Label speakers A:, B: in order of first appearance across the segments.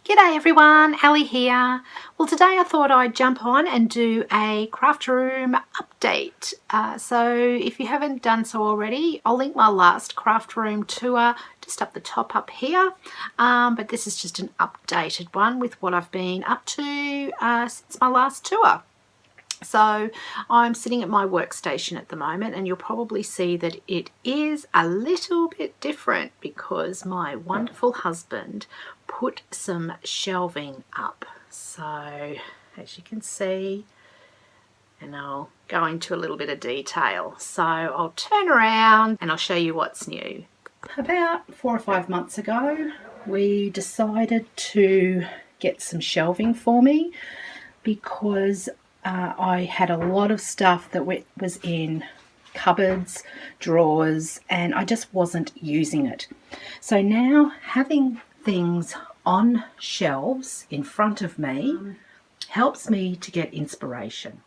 A: G'day everyone, Ali here. Well, today I thought I'd jump on and do a craft room update. So if you haven't done so already, I'll link my last craft room tour just up the top up here. But this is just an updated one with what I've been up to since my last tour. So I'm sitting at my workstation at the moment, and you'll probably see that it is a little bit different because my wonderful husband put some shelving up. So as you can see, and I'll go into a little bit of detail. So I'll turn around and I'll show you what's new. About 4 or 5 months ago, we decided to get some shelving for me because I had a lot of stuff that was in cupboards, drawers, and I just wasn't using it. So now having things on shelves in front of me helps me to get inspiration.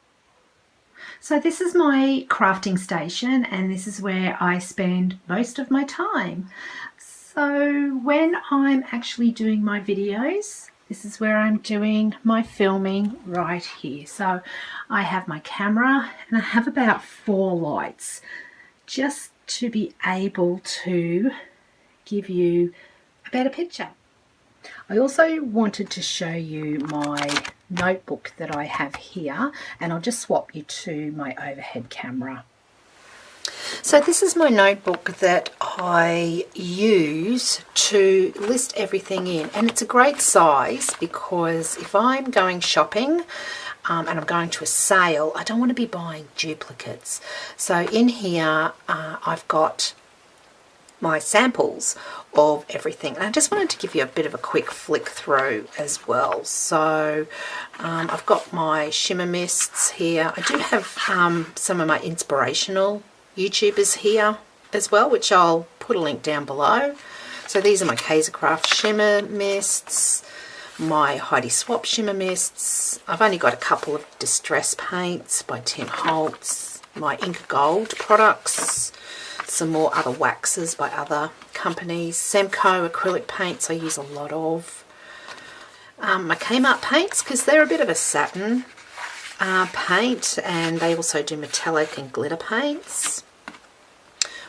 A: So this is my crafting station, and this is where I spend most of my time. So when I'm actually doing my videos, this is where I'm doing my filming right here. So I have my camera and I have about 4 lights just to be able to give you a better picture. I also wanted to show you my notebook that I have here, and I'll just swap you to my overhead camera. So this is my notebook that I use to list everything in, and it's a great size because if I'm going shopping and I'm going to a sale, I don't want to be buying duplicates. So in here I've got my samples of everything, and I just wanted to give you a bit of a quick flick through as well. So I've got my shimmer mists here. I do have some of my inspirational YouTubers here as well, which I'll put a link down below. So these are my Craft shimmer mists, my Heidi Swap shimmer mists. I've only got a couple of distress paints by Tim Holtz, my Ink Gold products, some more other waxes by other companies, Semco acrylic paints I use a lot of, my Kmart paints because they're a bit of a satin paint, and they also do metallic and glitter paints.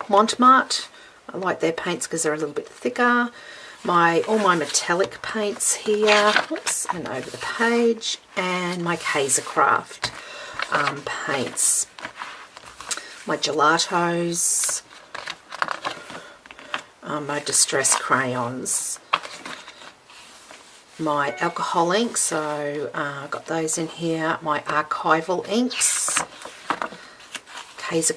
A: Montmart, I like their paints because they're a little bit thicker. All my metallic paints here, whoops, and over the page, and my Craft paints. My gelatos, my distress crayons, my alcohol inks, so I've got those in here, my archival inks,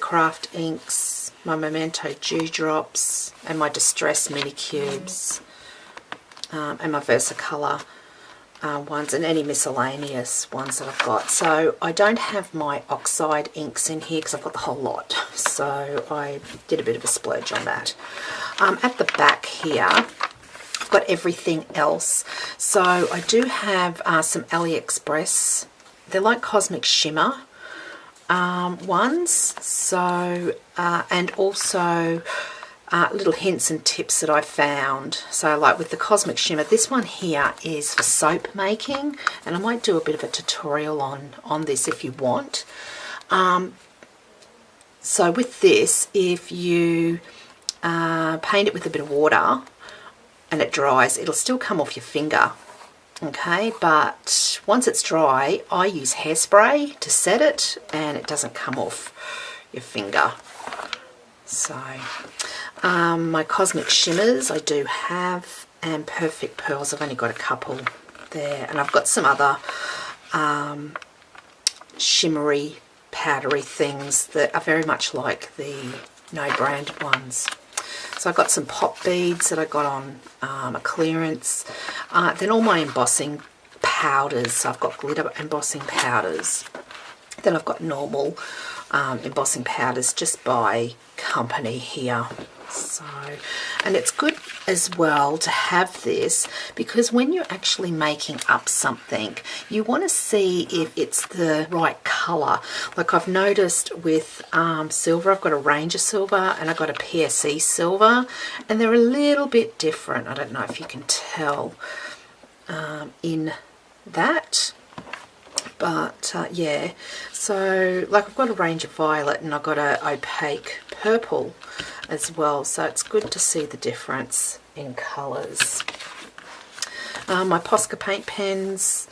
A: Craft inks, my Memento dewdrops, and my distress mini cubes, and my Versacolor ones, and any miscellaneous ones that I've got. So I don't have my oxide inks in here because I've got the whole lot, so I did a bit of a splurge on that. At the back here I've got everything else. So I do have some AliExpress, they're like cosmic shimmer ones, so and also little hints and tips that I found. So like with the cosmic shimmer, this one here is for soap making, and I might do a bit of a tutorial on this if you want. So with this, if you paint it with a bit of water and it dries, it'll still come off your finger, okay, but once it's dry I use hairspray to set it and it doesn't come off your finger. So my cosmic shimmers I do have, and perfect pearls, I've only got a couple there, and I've got some other shimmery powdery things that are very much like the no brand ones. So I've got some pop beads that I got on a clearance, then all my embossing powders, so I've got glitter embossing powders, then I've got normal embossing powders just by company here. So, and it's good as well to have this because when you're actually making up something, you want to see if it's the right colour. Like I've noticed with silver, I've got a Ranger silver and I've got a PSE silver, and they're a little bit different. I don't know if you can tell. in that. But yeah, so like I've got a range of violet and I've got a opaque purple as well, so it's good to see the difference in colours. My Posca paint pens,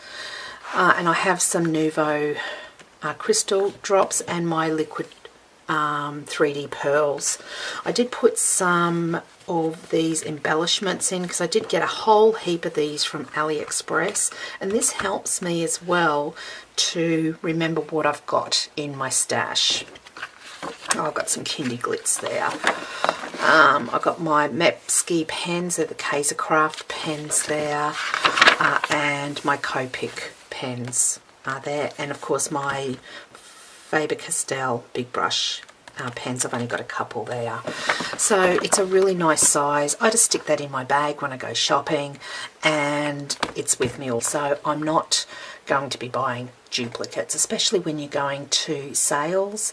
A: and I have some Nuvo crystal drops and my liquid 3D pearls. I did put some of these embellishments in because I did get a whole heap of these from AliExpress, and this helps me as well to remember what I've got in my stash. Oh, I've got some Kindy Glitz there. I've got my Mepski pens, they're the Kaiser Craft pens there, and my Copic pens are there, and of course my Faber-Castell big brush pens. I've only got a couple there, so it's a really nice size. I just stick that in my bag when I go shopping, and it's with me also. I'm not going to be buying duplicates, especially when you're going to sales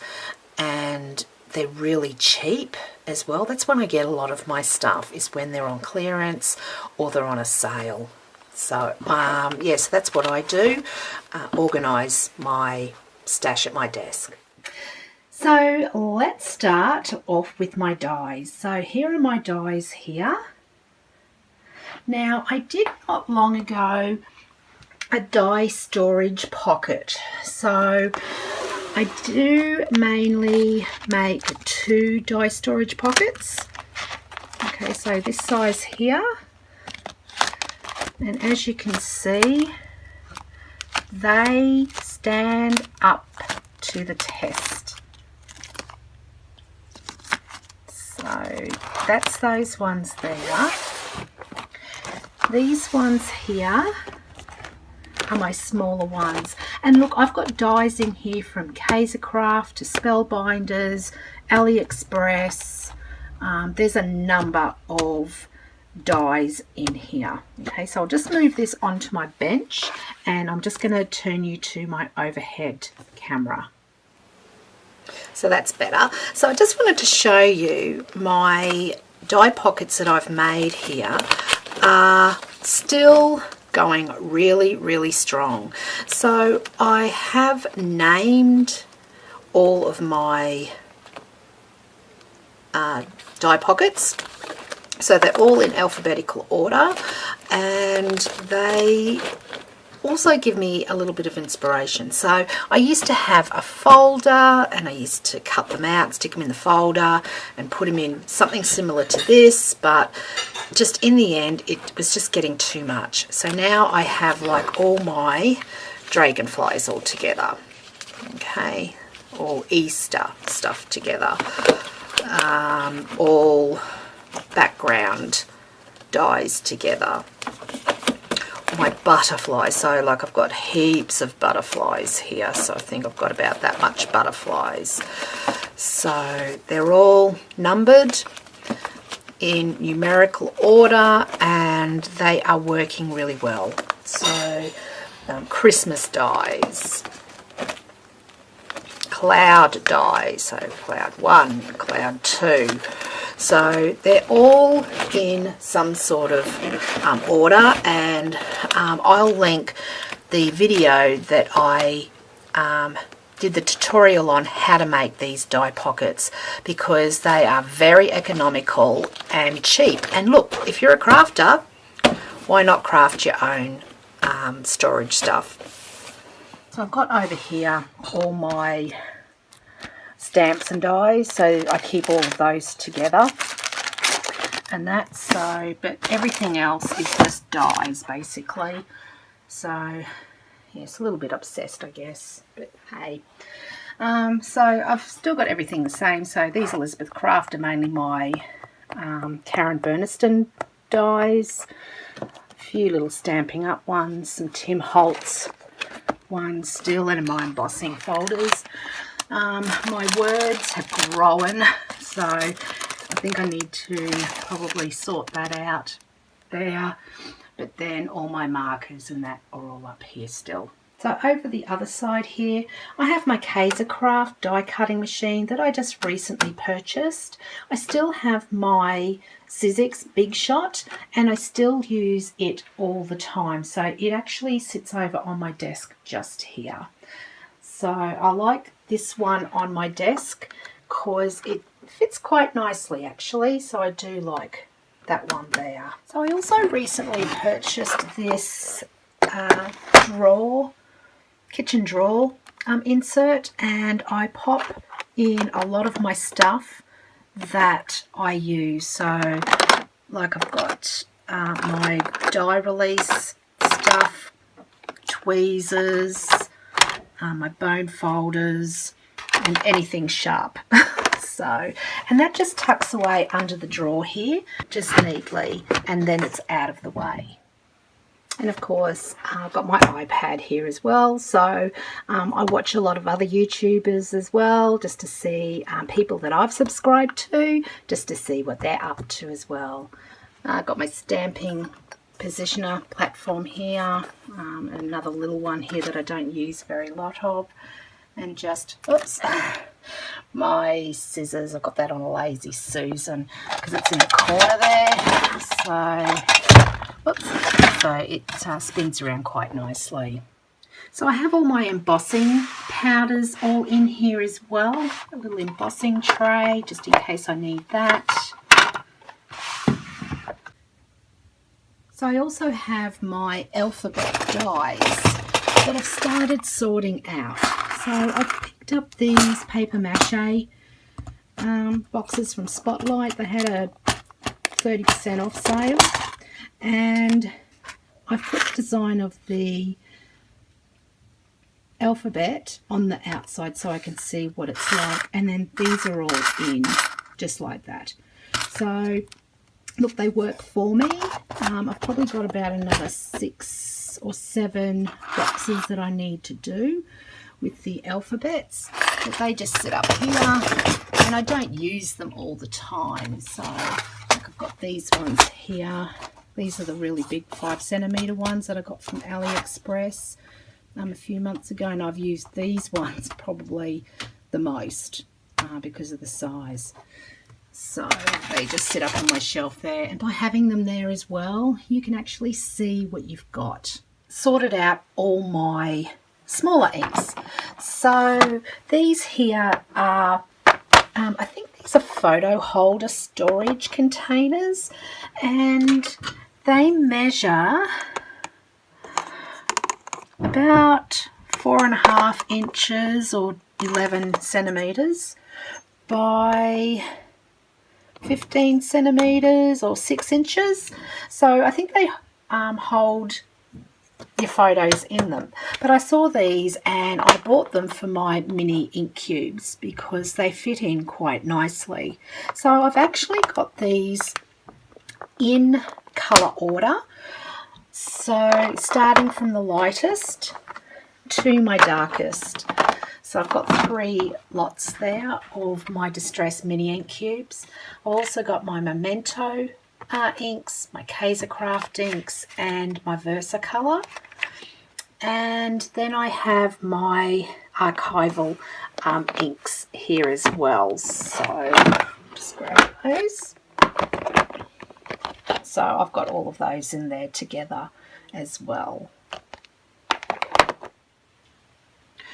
A: and they're really cheap as well. That's when I get a lot of my stuff, is when they're on clearance or they're on a sale. So yes, that's what I do, organise my stash at my desk. So let's start off with my dies. So here are my dies here. Now I did not long ago a die storage pocket. So I do mainly make 2 die storage pockets. Okay, so this size here. And as you can see, they stand up to the test. So that's those ones there. These ones here are my smaller ones. And look, I've got dies in here from Kaiser Craft to Spellbinders, AliExpress. There's a number of dies in here. Okay, so I'll just move this onto my bench, and I'm just going to turn you to my overhead camera. So that's better. So I just wanted to show you my die pockets that I've made here are still going really, really strong. So I have named all of my die pockets. So they're all in alphabetical order, and they also give me a little bit of inspiration. So I used to have a folder, and I used to cut them out, stick them in the folder and put them in something similar to this, but just in the end it was just getting too much. So now I have like all my dragonflies all together, okay, all Easter stuff together, all background dies together. My butterflies, so like I've got heaps of butterflies here, so I think I've got about that much butterflies. So they're all numbered in numerical order, and they are working really well. So Christmas dies, cloud dies, so cloud 1, cloud 2. So they're all in some sort of order, and I'll link the video that I did the tutorial on how to make these die pockets, because they are very economical and cheap. And look, if you're a crafter, why not craft your own storage stuff? So I've got over here all my stamps and dies, so I keep all of those together, and that's so, but everything else is just dies basically. So yes, a little bit obsessed I guess, but hey. So I've still got everything the same. So these Elizabeth Craft are mainly my Karen Burniston dies, a few little Stampin' Up ones, some Tim Holtz ones still, and my embossing folders. My words have grown, so I think I need to probably sort that out there. But then all my markers and that are all up here still. So over the other side here, I have my Craft die cutting machine that I just recently purchased. I still have my Sizzix Big Shot and I still use it all the time. So it actually sits over on my desk just here. So I like this one on my desk because it fits quite nicely actually. So I do like that one there. So I also recently purchased this kitchen drawer insert, and I pop in a lot of my stuff that I use. So like I've got my die release stuff, tweezers, my bone folders, and anything sharp. So, and that just tucks away under the drawer here just neatly, and then it's out of the way. And of course, I've got my iPad here as well. So I watch a lot of other YouTubers as well, just to see people that I've subscribed to, just to see what they're up to as well. I've got my stamping positioner platform here, another little one here that I don't use very lot of, and just, oops, my scissors. I've got that on a Lazy Susan because it's in the corner there. So it spins around quite nicely. So I have all my embossing powders all in here as well. A little embossing tray just in case I need that. So I also have my alphabet dies that I've started sorting out. So I picked up these paper mache boxes from Spotlight. They had a 30% off sale, and I've put the design of the alphabet on the outside so I can see what it's like, and then these are all in just like that. So look, they work for me. I've probably got about another 6 or 7 boxes that I need to do with the alphabets, but they just sit up here and I don't use them all the time. So like I've got these ones here. These are the really big 5cm ones that I got from AliExpress a few months ago, and I've used these ones probably the most because of the size. So they just sit up on my shelf there, and by having them there as well, you can actually see what you've got. Sorted out all my smaller inks. So these here are, I think these are photo holder storage containers, and they measure about 4.5 inches or 11 centimeters by 15 centimeters or 6 inches. So I think they hold your photos in them. But I saw these and I bought them for my mini ink cubes because they fit in quite nicely. So I've actually got these in colour order. So starting from the lightest to my darkest. So I've got 3 lots there of my Distress mini ink cubes. I've also got my Memento inks, my Craft inks, and my Versacolor. And then I have my archival inks here as well. So just grab those. So I've got all of those in there together as well.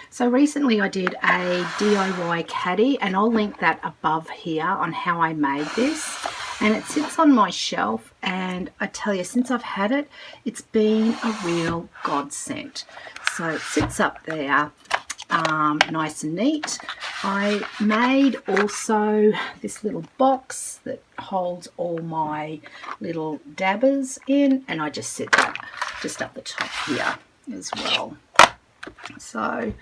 A: So recently I did a DIY caddy, and I'll link that above here on how I made this. And it sits on my shelf, and I tell you, since I've had it, it's been a real godsend. So it sits up there nice and neat. I made also this little box that holds all my little dabbers in, and I just sit that just up the top here as well. So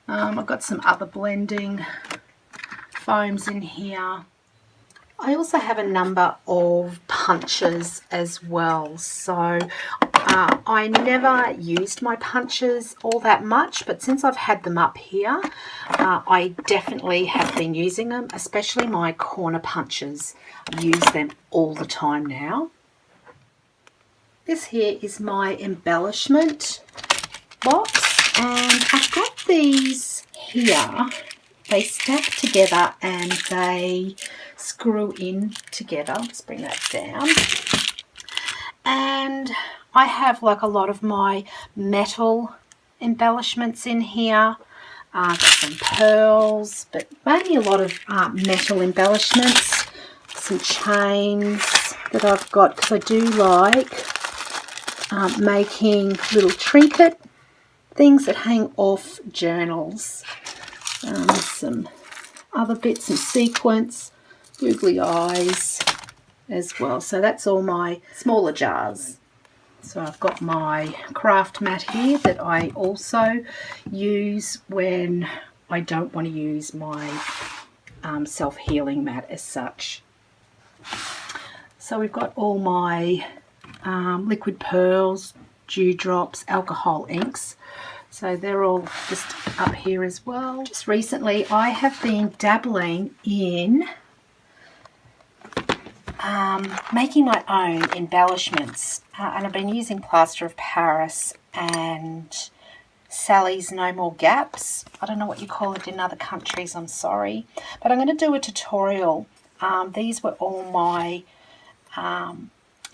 A: I've got some other blending foams in here. I also have a number of punches as well. So I never used my punches all that much, but since I've had them up here, I definitely have been using them, especially my corner punches. I use them all the time now. This here is my embellishment box. And I've got these here. They stack together and they screw in together. Let's bring that down. And I have like a lot of my metal embellishments in here. Got some pearls, but mainly a lot of metal embellishments. Some chains that I've got because I do like making little trinket things that hang off journals. Some other bits and sequins, googly eyes as well. So that's all my smaller jars. So I've got my craft mat here that I also use when I don't want to use my self-healing mat as such. So we've got all my liquid pearls, dewdrops, alcohol inks. So they're all just up here as well. Just recently I have been dabbling in making my own embellishments, and I've been using plaster of Paris and Sally's No More Gaps. I don't know what you call it in other countries, I'm sorry, but I'm going to do a tutorial. These were all my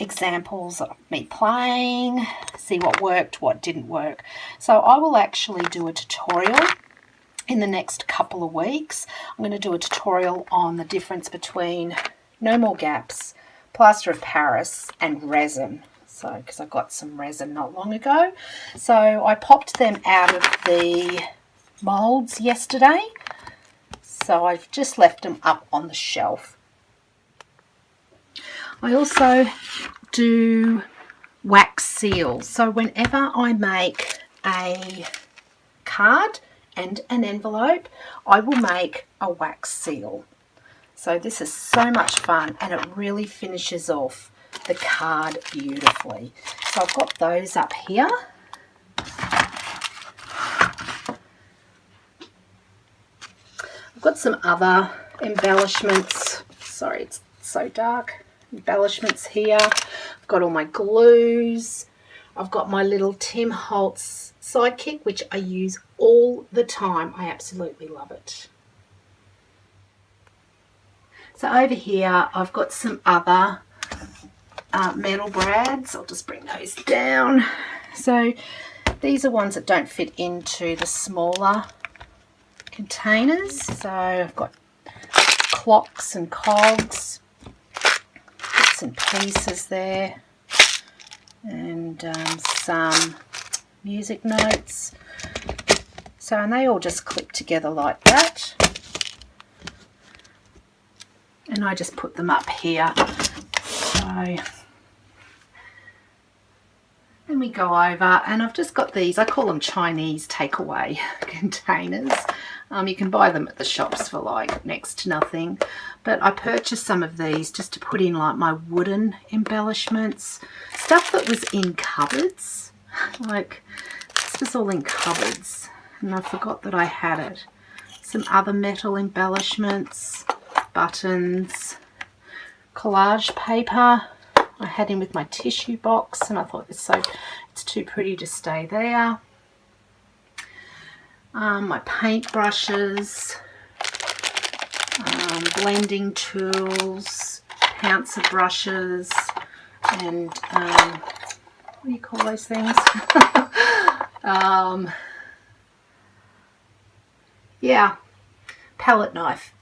A: examples of me playing, see what worked, what didn't work. So I will actually do a tutorial in the next couple of weeks. I'm going to do a tutorial on the difference between No More Gaps, plaster of Paris and resin. So because I got some resin not long ago, so I popped them out of the molds yesterday, so I've just left them up on the shelf. I also do wax seals. So whenever I make a card and an envelope, I will make a wax seal. So this is so much fun, and it really finishes off the card beautifully. So I've got those up here. I've got some other embellishments. Sorry, it's so dark. Embellishments here. I've got all my glues. I've got my little Tim Holtz sidekick, which I use all the time. I absolutely love it. So over here I've got some other metal brads. I'll just bring those down. So these are ones that don't fit into the smaller containers. So I've got clocks and cogs, bits and pieces there, and some music notes. So, and they all just clip together like that. And I just put them up here. So then we go over, and I've just got these, I call them Chinese takeaway containers. You can buy them at the shops for like next to nothing, but I purchased some of these just to put in like my wooden embellishments, stuff that was in cupboards. Like this was all in cupboards and I forgot that I had it. Some other metal embellishments, buttons, collage paper I had in with my tissue box, and I thought it's too pretty to stay there. My paint brushes, blending tools, pouncer brushes, and what do you call those things? Yeah, palette knife.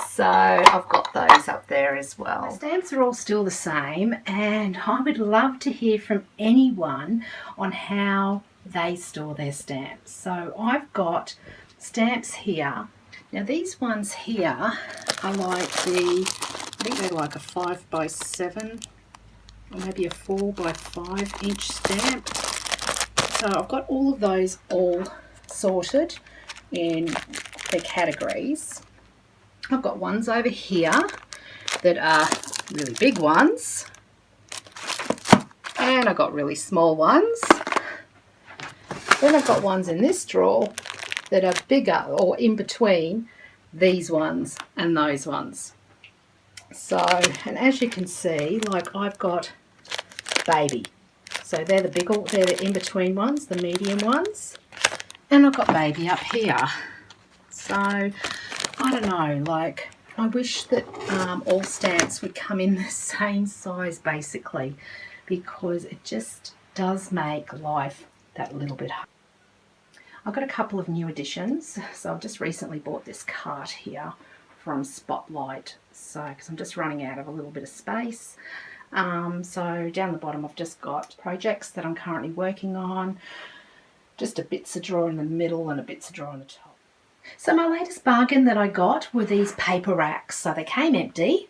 A: So I've got those up there as well. My stamps are all still the same, and I would love to hear from anyone on how they store their stamps. So I've got stamps here. Now these ones here are like I think they're like a 5x7 or maybe a 4x5 inch stamp. So I've got all of those all sorted in their categories. I've got ones over here that are really big ones, and I've got really small ones. Then I've got ones in this drawer that are bigger or in between these ones and those ones. So, and as you can see, like I've got baby. So they're the bigger, they're the in-between ones, the medium ones. And I've got baby up here. So, I don't know, like, I wish that all stamps would come in the same size, basically, because it just does make life that little bit hard. I've got a couple of new additions. So I've just recently bought this cart here from Spotlight. So, because I'm just running out of a little bit of space. So down the bottom I've just got projects that I'm currently working on. Just a bits of drawer in the middle and a bits of drawer on the top. So my latest bargain that I got were these paper racks. So they came empty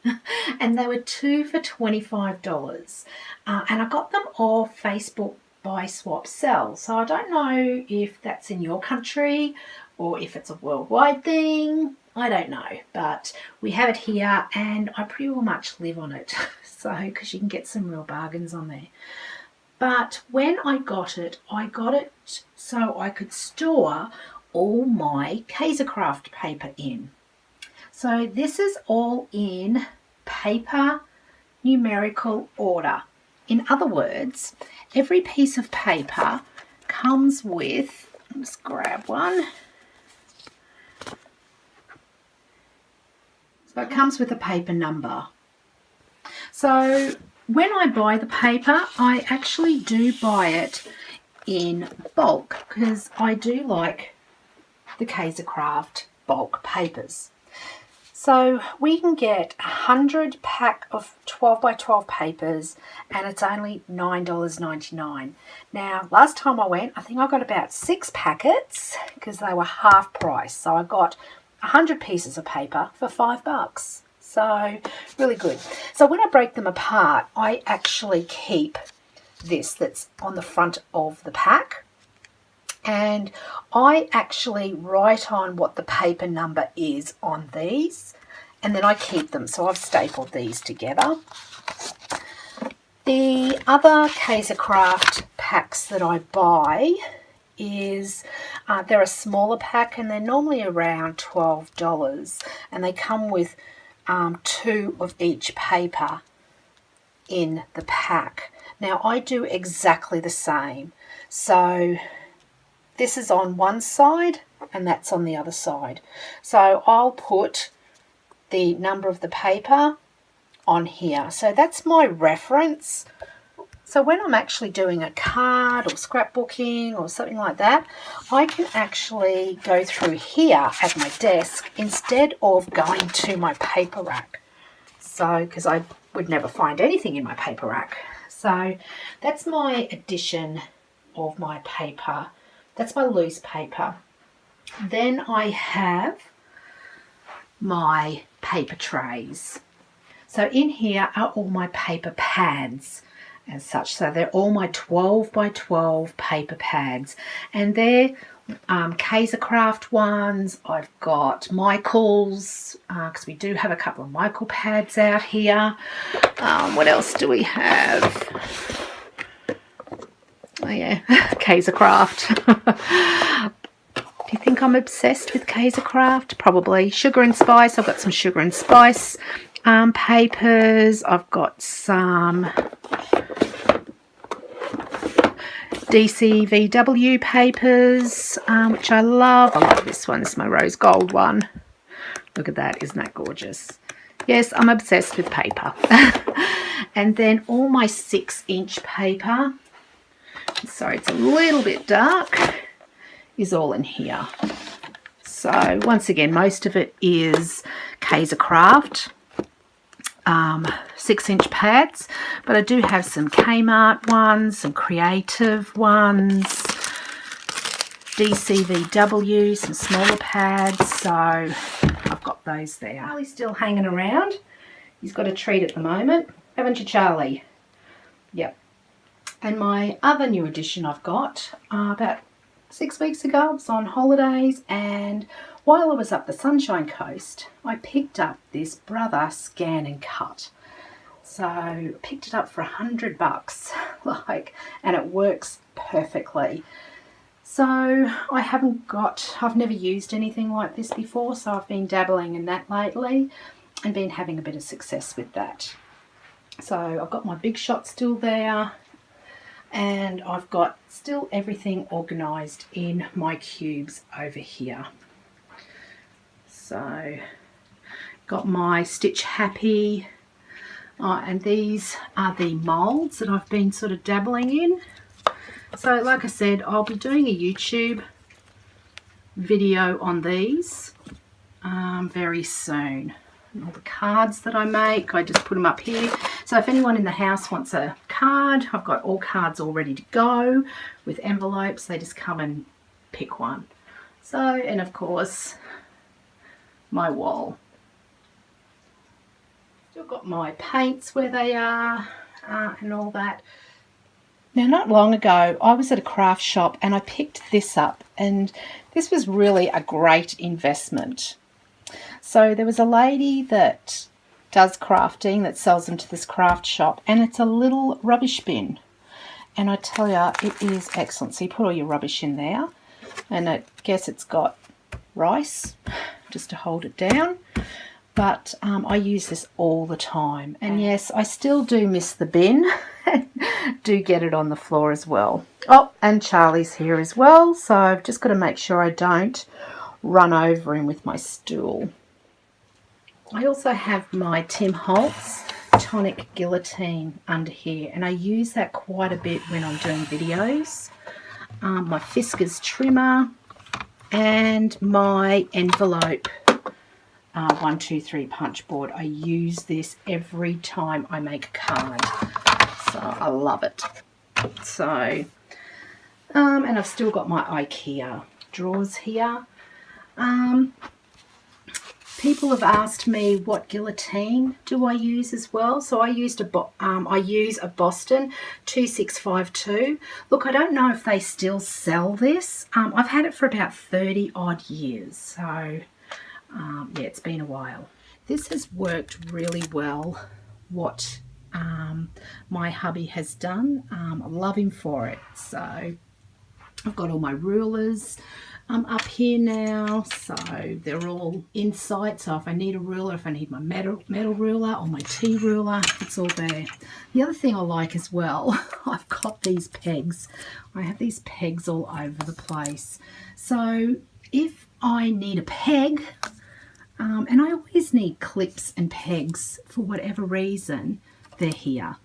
A: and they were 2 for $25. And I got them off Facebook Buy Swap Sell. So I don't know if that's in your country or if it's a worldwide thing. I don't know, but we have it here and I pretty well much live on it. So, because you can get some real bargains on there. But when I got it so I could store all my Kaisercraft paper in. So this is all in paper numerical order. In other words, every piece of paper comes with, let's grab one. So it comes with a paper number. So when I buy the paper, I actually do buy it in bulk because I do like the Kaisercraft bulk papers. So we can get 100 pack of 12 by 12 papers and it's only $9.99. Now, last time I went, I think I got about 6 packets because they were half price. So I got 100 pieces of paper for $5. So really good. So when I break them apart, I actually keep this that's on the front of the pack. And I actually write on what the paper number is on these. And then I keep them. So I've stapled these together. The other Kaisercraft packs that I buy is they're a smaller pack and they're normally around $12. And they come with 2 of each paper in the pack. Now I do exactly the same. So this is on one side and that's on the other side. So I'll put the number of the paper on here. So that's my reference. So when I'm actually doing a card or scrapbooking or something like that, I can actually go through here at my desk instead of going to my paper rack. So, because I would never find anything in my paper rack. So that's my addition of my paper. That's my loose paper. Then I have my paper trays. So in here are all my paper pads as such. So they're all my 12 by 12 paper pads. And they're Kaisercraft ones. I've got Michael's, because we do have a couple of Michael pads out here. What else do we have? Oh yeah, Kaisercraft. Do you think I'm obsessed with Kaisercraft? Probably. Sugar and Spice. I've got some Sugar and Spice papers. I've got some DCVW papers, which I love. I love this one. This is my rose gold one. Look at that. Isn't that gorgeous? Yes, I'm obsessed with paper. And then all my 6-inch paper. Sorry, it's a little bit dark. Is all in here. So once again, most of it is Kaisercraft 6-inch pads, but I do have some Kmart ones, some creative ones, DCVW, some smaller pads, so I've got those there. Charlie's still hanging around. He's got a treat at the moment, haven't you, Charlie? Yep. And my other new addition I've got about 6 weeks ago, I was on holidays, and while I was up the Sunshine Coast, I picked up this Brother Scan and Cut. So I picked it up for $100, and it works perfectly. So I've never used anything like this before, so I've been dabbling in that lately and been having a bit of success with that. So I've got my Big Shot still there. And I've got still everything organised in my cubes over here. So got my Stitch Happy, and these are the moulds that I've been sort of dabbling in. So like I said, I'll be doing a YouTube video on these very soon. And all the cards that I make, I just put them up here. So if anyone in the house wants a card, I've got all cards all ready to go with envelopes. They just come and pick one. So, and of course, my wall. Still got my paints where they are and all that. Now, not long ago, I was at a craft shop and I picked this up, and this was really a great investment. So there was a lady that does crafting that sells them to this craft shop, and it's a little rubbish bin. And I tell you, it is excellent. So you put all your rubbish in there, and I guess it's got rice just to hold it down. But I use this all the time. And yes, I still do miss the bin. Do get it on the floor as well. Oh, and Charlie's here as well. So I've just got to make sure I don't run over him with my stool. I also have my Tim Holtz Tonic Guillotine under here. And I use that quite a bit when I'm doing videos. My Fiskars trimmer and my envelope 1, 2, 3 punch board. I use this every time I make a card, so I love it. So and I've still got my IKEA drawers here. People have asked me what guillotine do I use as well. So I use a Boston 2652. Look, I don't know if they still sell this. I've had it for about 30 odd years, so yeah, it's been a while. This has worked really well, what my hubby has done. I love him for it. So I've got all my rulers up here now, so they're all in sight. So if I need a ruler, if I need my metal ruler or my tea ruler, it's all there. The other thing I like as well, I've got these pegs. I have these pegs all over the place. So if I need a peg, and I always need clips and pegs for whatever reason, they're here.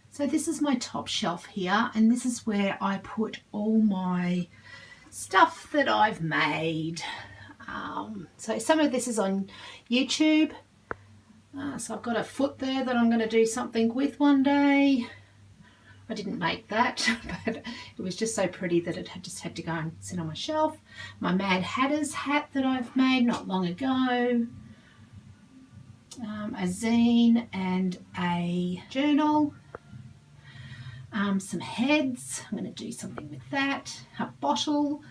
A: So this is my top shelf here, and this is where I put all my stuff that I've made. So some of this is on YouTube. So I've got a foot there that I'm going to do something with one day. I didn't make that, but it was just so pretty that it just had to go and sit on my shelf. My Mad Hatter's hat that I've made not long ago. A zine and a journal. Some heads. I'm going to do something with that. A bottle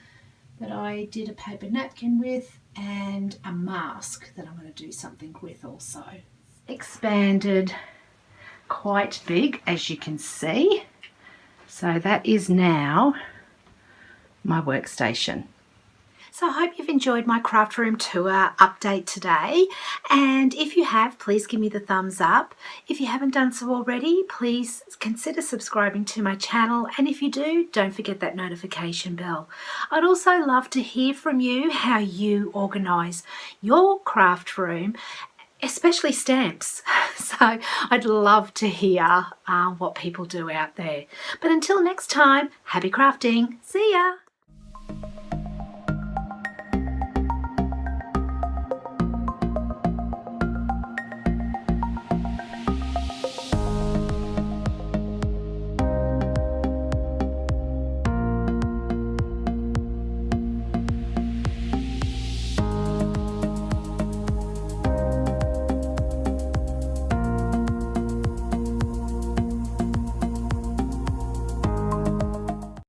A: that I did a paper napkin with, and a mask that I'm going to do something with also. Expanded quite big, as you can see. So that is now my workstation. So I hope you've enjoyed my craft room tour update today, and if you have, please give me the thumbs up. If you haven't done so already, please consider subscribing to my channel, and if you do, don't forget that notification bell. I'd also love to hear from you how you organise your craft room, especially stamps. So I'd love to hear what people do out there. But until next time, happy crafting. See ya.